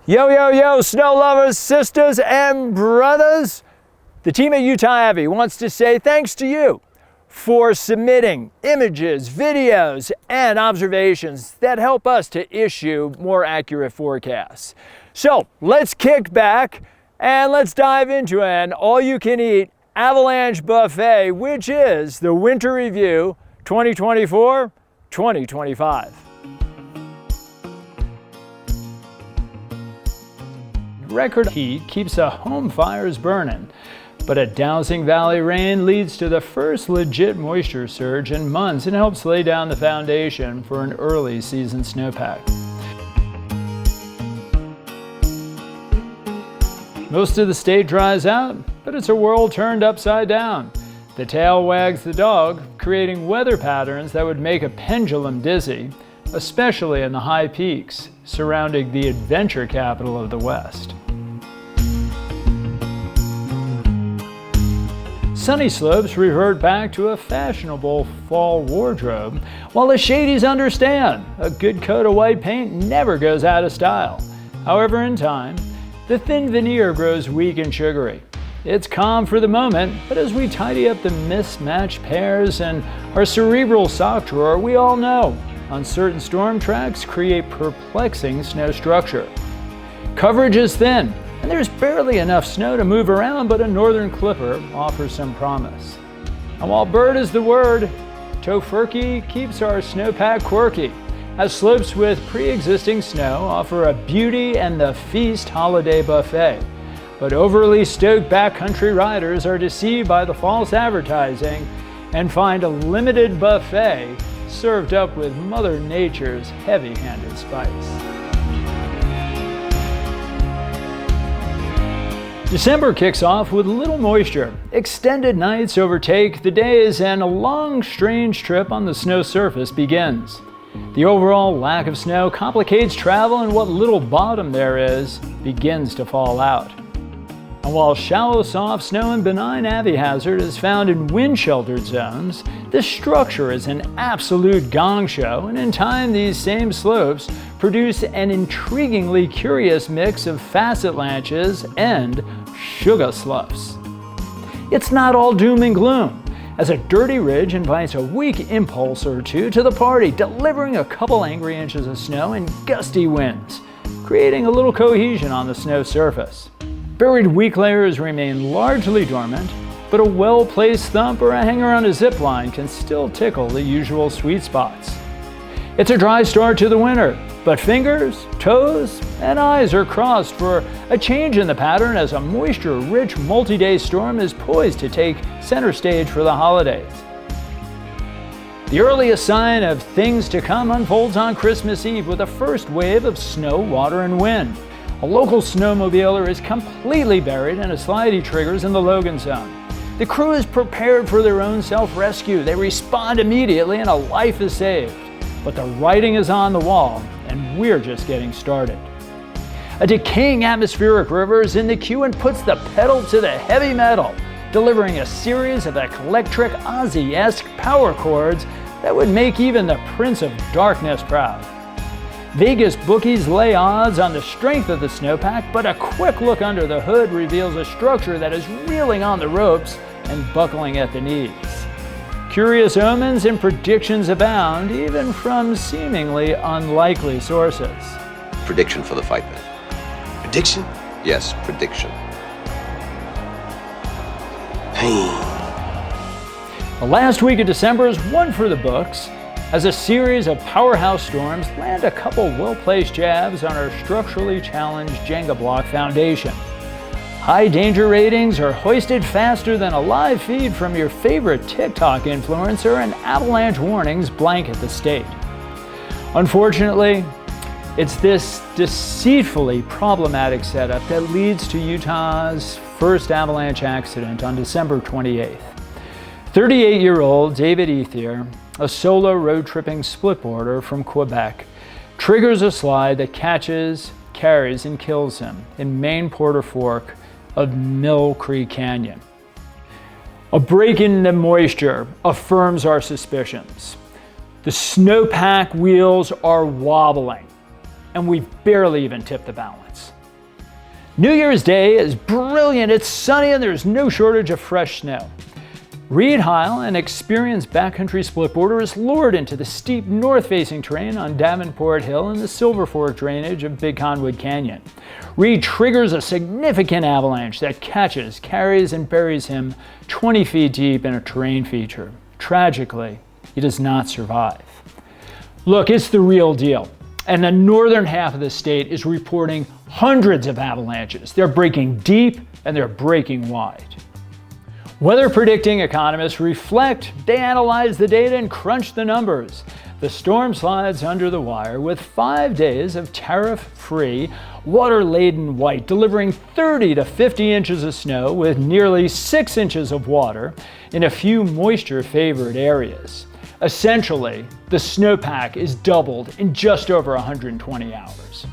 Yo, yo, yo, snow lovers, sisters, and brothers. The team at Utah Avi wants to say thanks to you for submitting images, videos, and observations that help us to issue more accurate forecasts. So let's kick back and let's dive into an all-you-can-eat avalanche buffet, which is the Winter Review 2024-2025. Record heat keeps the home fires burning, but a dousing valley rain leads to the first legit moisture surge in months and helps lay down the foundation for an early season snowpack. Most of the state dries out, but it's a world turned upside down. The tail wags the dog, creating weather patterns that would make a pendulum dizzy, especially in the high peaks surrounding the adventure capital of the West. Sunny slopes revert back to a fashionable fall wardrobe, while the shadies understand a good coat of white paint never goes out of style. However, in time, the thin veneer grows weak and sugary. It's calm for the moment, but as we tidy up the mismatched pairs and our cerebral sock drawer, we all know uncertain storm tracks create perplexing snow structure. Coverage is thin, and there's barely enough snow to move around, but a northern clipper offers some promise. And while bird is the word, tofurkey keeps our snowpack quirky, as slopes with pre-existing snow offer a beauty and the feast holiday buffet. But overly stoked backcountry riders are deceived by the false advertising and find a limited buffet served up with Mother Nature's heavy-handed spice. December kicks off with little moisture. Extended nights overtake the days and a long, strange trip on the snow surface begins. The overall lack of snow complicates travel, and what little bottom there is begins to fall out. And while shallow, soft snow and benign Avi hazard is found in wind-sheltered zones, this structure is an absolute gong show, and in time these same slopes produce an intriguingly curious mix of facet lanches and sugar sloughs. It's not all doom and gloom, as a dirty ridge invites a weak impulse or two to the party, delivering a couple angry inches of snow and gusty winds, creating a little cohesion on the snow surface. Buried weak layers remain largely dormant, but a well-placed thump or a hanger on a zip line can still tickle the usual sweet spots. It's a dry start to the winter, but fingers, toes, and eyes are crossed for a change in the pattern as a moisture-rich multi-day storm is poised to take center stage for the holidays. The earliest sign of things to come unfolds on Christmas Eve with a first wave of snow, water, and wind. A local snowmobiler is completely buried and a slidey triggers in the Logan zone. The crew is prepared for their own self-rescue. They respond immediately and a life is saved. But the writing is on the wall, and we're just getting started. A decaying atmospheric river is in the queue and puts the pedal to the heavy metal, delivering a series of electric Ozzy-esque power chords that would make even the Prince of Darkness proud. Vegas bookies lay odds on the strength of the snowpack, but a quick look under the hood reveals a structure that is reeling on the ropes and buckling at the knees. Curious omens and predictions abound, even from seemingly unlikely sources. Prediction for the fight then. Prediction? Yes, prediction. Pain. The last week of December is one for the books, as a series of powerhouse storms land a couple well-placed jabs on our structurally challenged Jenga block foundation. High danger ratings are hoisted faster than a live feed from your favorite TikTok influencer, and avalanche warnings blanket the state. Unfortunately, it's this deceitfully problematic setup that leads to Utah's first avalanche accident on December 28th. 38-year-old David Ethier, a solo road-tripping splitboarder from Quebec, triggers a slide that catches, carries, and kills him in Main Porter Fork of Mill Creek Canyon. A break in the moisture affirms our suspicions. The snowpack wheels are wobbling. and we've barely even tipped the balance. New Year's Day is brilliant, it's sunny, and there's no shortage of fresh snow. Reed Heil, an experienced backcountry splitboarder, is lured into the steep north-facing terrain on Davenport Hill in the Silver Fork drainage of Big Conwood Canyon. Reed triggers a significant avalanche that catches, carries, and buries him 20 feet deep in a terrain feature. Tragically, he does not survive. Look, it's the real deal, and the northern half of the state is reporting hundreds of avalanches. They're breaking deep and they're breaking wide. Weather predicting economists reflect, they analyze the data and crunch the numbers. The storm slides under the wire with 5 days of tariff-free, water-laden white, delivering 30 to 50 inches of snow with nearly 6 inches of water in a few moisture-favored areas. Essentially, the snowpack is doubled in just over 120 hours.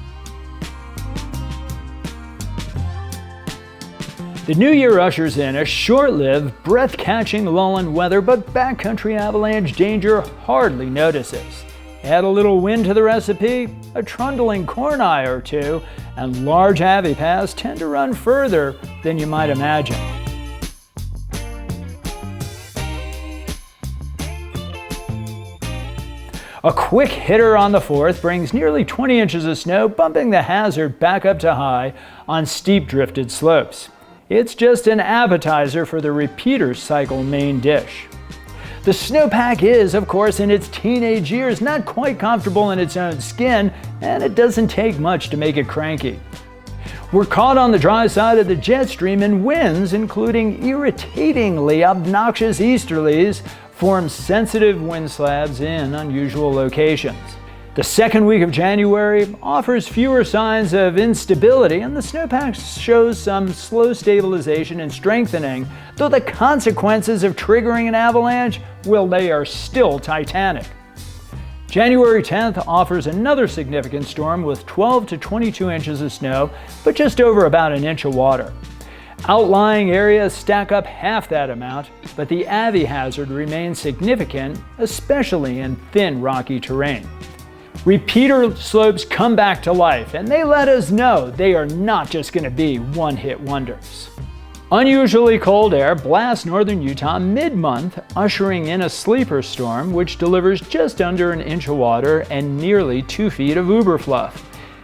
The new year ushers in a short-lived, breath-catching lull in weather, but backcountry avalanche danger hardly notices. Add a little wind to the recipe, a trundling corn eye or two, and large avi paths tend to run further than you might imagine. A quick hitter on the 4th brings nearly 20 inches of snow, bumping the hazard back up to high on steep drifted slopes. It's just an appetizer for the repeater cycle main dish. The snowpack is, of course, in its teenage years, not quite comfortable in its own skin, and it doesn't take much to make it cranky. We're caught on the dry side of the jet stream, and winds, including irritatingly obnoxious easterlies, form sensitive wind slabs in unusual locations. The second week of January offers fewer signs of instability, and the snowpack shows some slow stabilization and strengthening, though the consequences of triggering an avalanche, well, they are still titanic. January 10th offers another significant storm with 12 to 22 inches of snow, but just over about an inch of water. Outlying areas stack up half that amount, but the avi hazard remains significant, especially in thin, rocky terrain. Repeater slopes come back to life, and they let us know they are not just going to be one-hit wonders. Unusually cold air blasts northern Utah mid-month, ushering in a sleeper storm which delivers just under an inch of water and nearly 2 feet of uberfluff.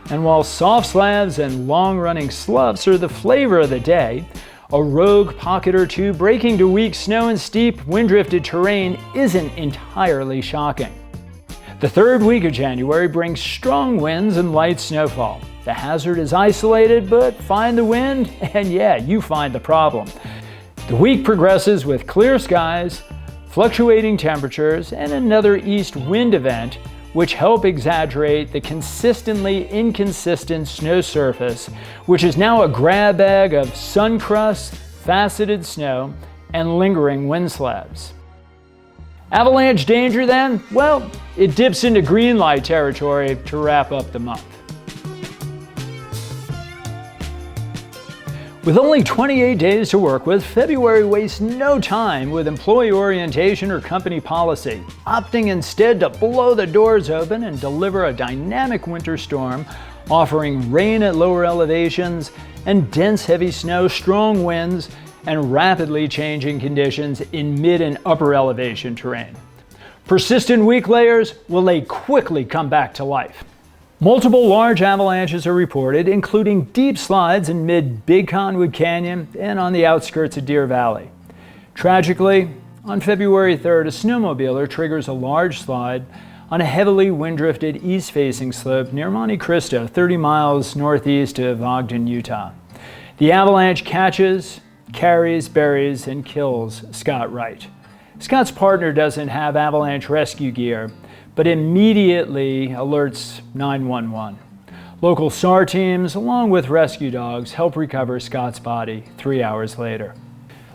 And while soft slabs and long-running sloughs are the flavor of the day, a rogue pocket or two breaking to weak snow and steep, wind-drifted terrain isn't entirely shocking. The third week of January brings strong winds and light snowfall. The hazard is isolated, but find the wind, and yeah, you find the problem. The week progresses with clear skies, fluctuating temperatures, and another east wind event, which help exaggerate the consistently inconsistent snow surface, which is now a grab bag of sun crust, faceted snow, and lingering wind slabs. Avalanche danger then? Well, it dips into green light territory to wrap up the month. With only 28 days to work with, February wastes no time with employee orientation or company policy, opting instead to blow the doors open and deliver a dynamic winter storm, offering rain at lower elevations and dense heavy snow, strong winds, and rapidly changing conditions in mid and upper elevation terrain. Persistent weak layers, will they quickly come back to life? Multiple large avalanches are reported, including deep slides in mid-Big Conwood Canyon and on the outskirts of Deer Valley. Tragically, on February 3rd, a snowmobiler triggers a large slide on a heavily wind-drifted east-facing slope near Monte Cristo, 30 miles northeast of Ogden, Utah. The avalanche catches, carries, buries, and kills Scott Wright. Scott's partner doesn't have avalanche rescue gear, but immediately alerts 911. Local SAR teams, along with rescue dogs, help recover Scott's body 3 hours later.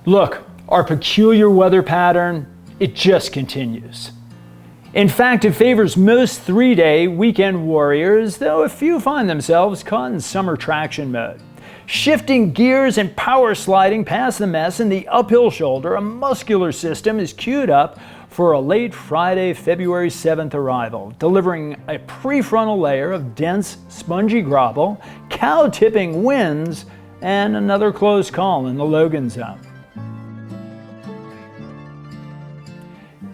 Look, our peculiar weather pattern, it just continues. In fact, it favors most 3-day weekend warriors, though a few find themselves caught in summer traction mode. Shifting gears and power sliding past the mess in the uphill shoulder, a muscular system is queued up for a late Friday, February 7th arrival, delivering a prefrontal layer of dense, spongy gravel, cow-tipping winds, and another close call in the Logan zone.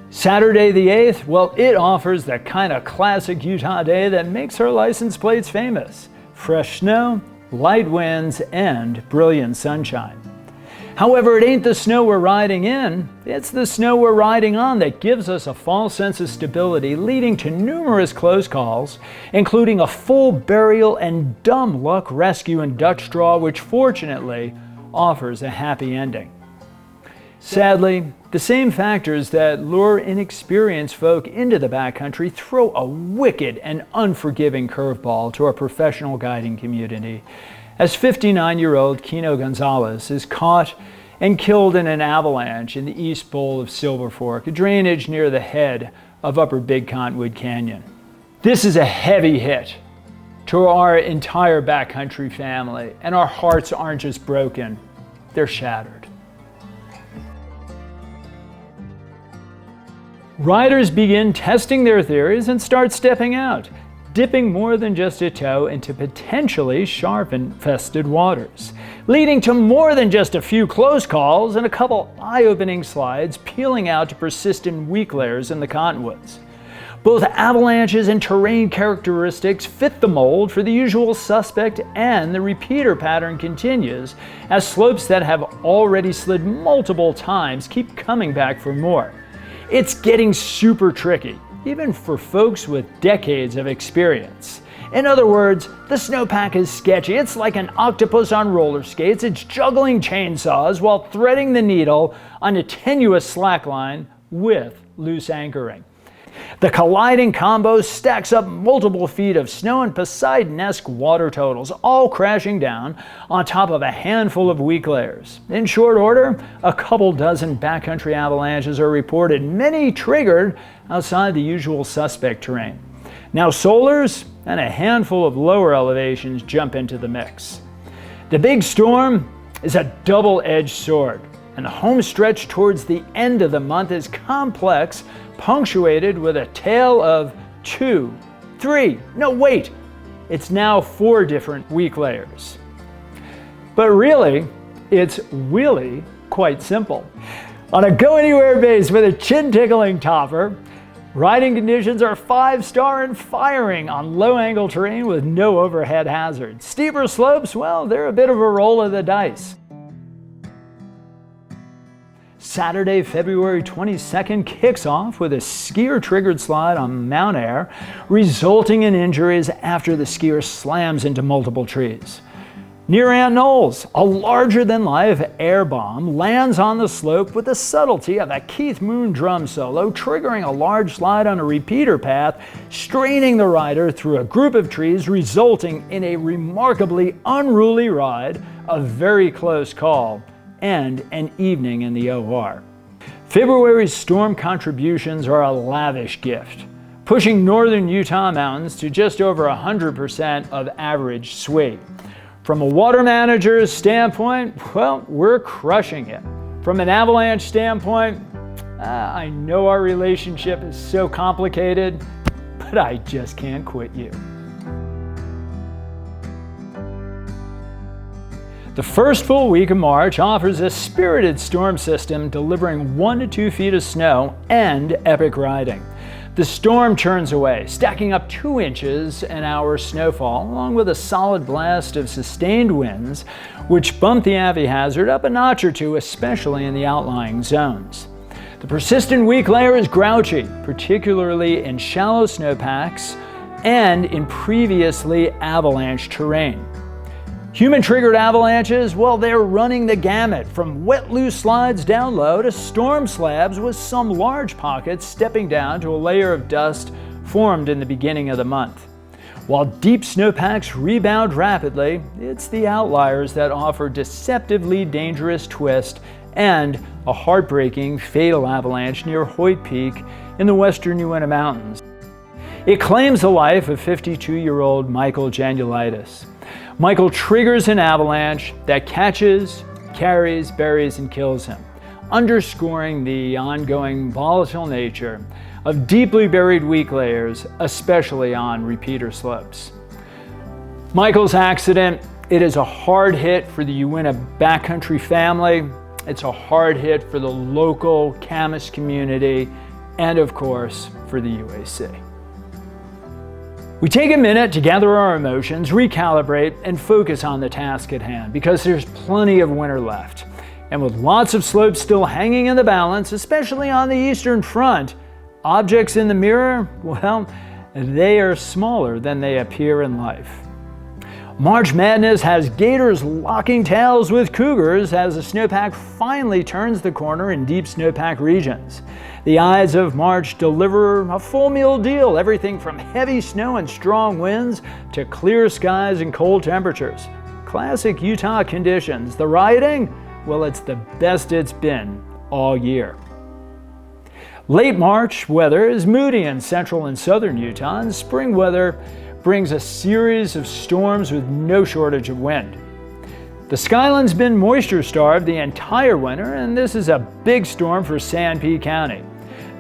Saturday the 8th, well, it offers the kind of classic Utah day that makes our license plates famous. Fresh snow, light winds, and brilliant sunshine. However, it ain't the snow we're riding in, it's the snow we're riding on that gives us a false sense of stability, leading to numerous close calls, including a full burial and dumb luck rescue in Dutch draw, which fortunately offers a happy ending. Sadly, the same factors that lure inexperienced folk into the backcountry throw a wicked and unforgiving curveball to our professional guiding community, as 59-year-old Kino Gonzalez is caught and killed in an avalanche in the East Bowl of Silver Fork, a drainage near the head of Upper Big Cottonwood Canyon. This is a heavy hit to our entire backcountry family, and our hearts aren't just broken, they're shattered. Riders begin testing their theories and start stepping out, dipping more than just a toe into potentially shark-infested waters, leading to more than just a few close calls and a couple eye-opening slides peeling out to persistent weak layers in the cottonwoods. Both avalanches and terrain characteristics fit the mold for the usual suspect, and the repeater pattern continues as slopes that have already slid multiple times keep coming back for more. It's getting super tricky, even for folks with decades of experience. In other words, the snowpack is sketchy. It's like an octopus on roller skates. It's juggling chainsaws while threading the needle on a tenuous slackline with loose anchoring. The colliding combo stacks up multiple feet of snow and Poseidon-esque water totals, all crashing down on top of a handful of weak layers. In short order, a couple dozen backcountry avalanches are reported, many triggered outside the usual suspect terrain. Now solars and a handful of lower elevations jump into the mix. The big storm is a double-edged sword, and the home stretch towards the end of the month is complex, punctuated with a tale of 2, 3, no wait, it's now 4 different weak layers. But really, it's really quite simple. On a go-anywhere base with a chin-tickling topper, riding conditions are 5-star and firing on low-angle terrain with no overhead hazards. Steeper slopes, well, they're a bit of a roll of the dice. Saturday, February 22nd kicks off with a skier-triggered slide on Mount Air, resulting in injuries after the skier slams into multiple trees. Near Ant Knolls, a larger-than-life air bomb lands on the slope with the subtlety of a Keith Moon drum solo, triggering a large slide on a repeater path, straining the rider through a group of trees, resulting in a remarkably unruly ride, a very close call, and an evening in the OR. February's storm contributions are a lavish gift, pushing northern Utah mountains to just over 100% of average swing. From a water manager's standpoint, well, we're crushing it. From an avalanche standpoint, I know our relationship is so complicated, but I just can't quit you. The first full week of March offers a spirited storm system delivering 1 to 2 feet of snow and epic riding. The storm churns away, stacking up 2 inches an hour snowfall, along with a solid blast of sustained winds, which bump the Avi hazard up a notch or two, especially in the outlying zones. The persistent weak layer is grouchy, particularly in shallow snowpacks and in previously avalanche terrain. Human-triggered avalanches, well, they're running the gamut from wet, loose slides down low to storm slabs, with some large pockets stepping down to a layer of dust formed in the beginning of the month. While deep snowpacks rebound rapidly, it's the outliers that offer deceptively dangerous twist and a heartbreaking, fatal avalanche near Hoyt Peak in the western Uinta Mountains. It claims the life of 52-year-old Michael Janulitis. Michael triggers an avalanche that catches, carries, buries, and kills him. underscoring the ongoing volatile nature of deeply buried weak layers, especially on repeater slopes. Michael's accident, it is a hard hit for the Uinta backcountry family. It's a hard hit for the local Camas community, and of course, for the UAC. We take a minute to gather our emotions, recalibrate, and focus on the task at hand, because there's plenty of winter left. And with lots of slopes still hanging in the balance, especially on the eastern front, objects in the mirror, well, they are smaller than they appear in life. March Madness has gators locking tails with cougars as the snowpack finally turns the corner in deep snowpack regions. The Ides of March deliver a full meal deal, everything from heavy snow and strong winds to clear skies and cold temperatures. Classic Utah conditions. The riding, well, it's the best it's been all year. Late March weather is moody in central and southern Utah, and spring weather brings a series of storms with no shortage of wind. The Skyland's been moisture-starved the entire winter, and this is a big storm for Sanpete County.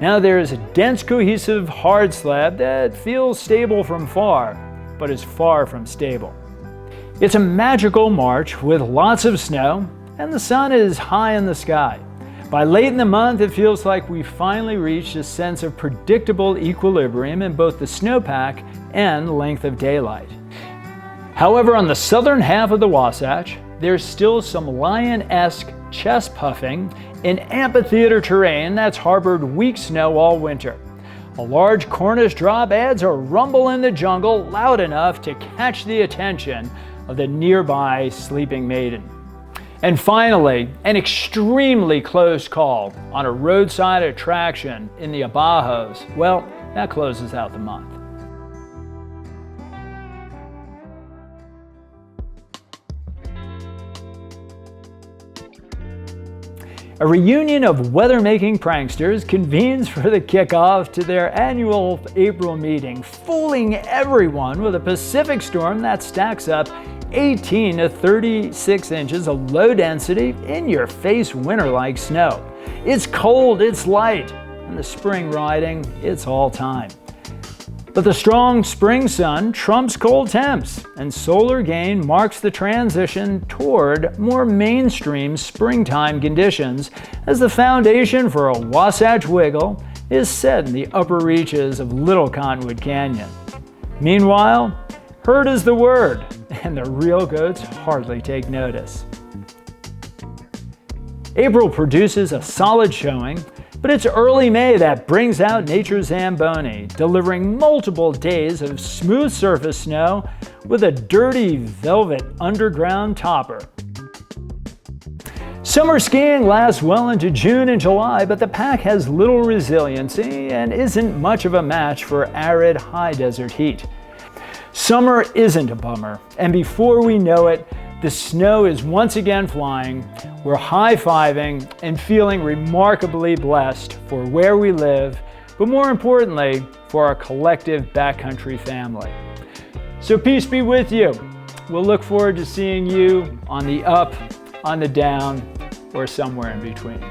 Now there is a dense, cohesive, hard slab that feels stable from far, but is far from stable. It's a magical March with lots of snow, and the sun is high in the sky. By late in the month, it feels like we finally reached a sense of predictable equilibrium in both the snowpack and length of daylight. However, on the southern half of the Wasatch, there's still some lion-esque chest puffing in amphitheater terrain that's harbored weak snow all winter. A large Cornish drop adds a rumble in the jungle loud enough to catch the attention of the nearby sleeping maiden. And finally, an extremely close call on a roadside attraction in the Abajos. Well, that closes out the month. A reunion of weather-making pranksters convenes for the kickoff to their annual April meeting, fooling everyone with a Pacific storm that stacks up 18 to 36 inches of low-density, in-your-face winter-like snow. It's cold, it's light, and the spring riding, it's all time. But the strong spring sun trumps cold temps, and solar gain marks the transition toward more mainstream springtime conditions as the foundation for a Wasatch Wiggle is set in the upper reaches of Little Cottonwood Canyon. Meanwhile, herd is the word, and the real goats hardly take notice. April produces a solid showing, but it's early May that brings out nature's Zamboni, delivering multiple days of smooth surface snow with a dirty velvet underground topper. Summer skiing lasts well into June and July, but the pack has little resiliency and isn't much of a match for arid high desert heat. Summer isn't a bummer, and before we know it, the snow is once again flying. We're high-fiving and feeling remarkably blessed for where we live, but more importantly, for our collective backcountry family. So peace be with you. We'll look forward to seeing you on the up, on the down, or somewhere in between.